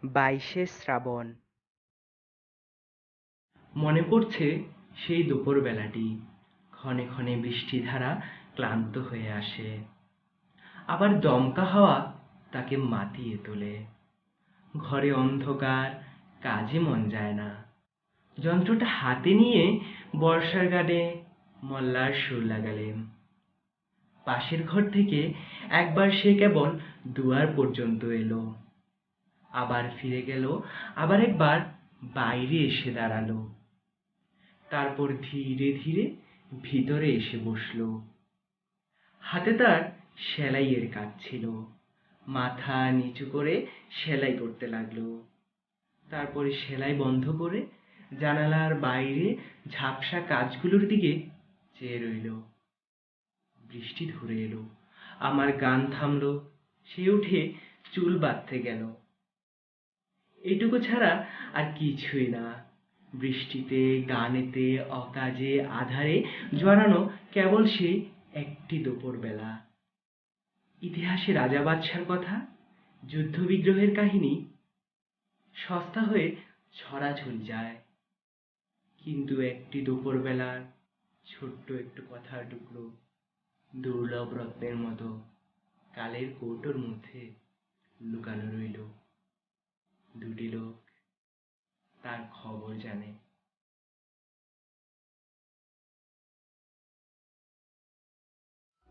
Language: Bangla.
22শে শ্রাবণ। মনে পড়ছে সেই দুপুরবেলাটি। ক্ষণে ক্ষণে বৃষ্টিধারা ক্লান্ত হয়ে আসে, আবার দমকা হাওয়া তাকে মাতিয়ে তোলে। ঘরে অন্ধকার, কাজে মন যায় না। যন্ত্রটা হাতে নিয়ে বর্ষার গানে মল্লার সুর লাগালেন। পাশের ঘর থেকে একবার সে কেবল দুয়ার পর্যন্ত এলো, আবার ফিরে গেল, আবার একবার বাইরে এসে দাঁড়ালো। তারপর ধীরে ধীরে ভিতরে এসে বসলো। হাতে তার সেলাইয়ের কাজ ছিল। মাথা নিচু করে সেলাই করতে লাগলো। তারপরে সেলাই বন্ধ করে জানালার বাইরে ঝাপসা কাজগুলোর দিকে চেয়ে রইল। বৃষ্টি ধরে এলো, আমার গান থামলো। সে উঠে চুল বাঁধতে গেল। এটুকু ছাড়া আর কিছুই না। বৃষ্টিতে, গানেতে, অকাজে, আধারে জড়ানো কেবল সেই একটি দুপুরবেলা। ইতিহাসে রাজা বাদশার কথা, যুদ্ধ বিগ্রহের কাহিনী সস্তা হয়ে ছড়াছড়ি যায়, কিন্তু একটি দুপুরবেলার ছোট্ট একটু কথার টুকরো দুর্লভ রত্নের মতো কালের কৌটোর মধ্যে লুকানো রইল।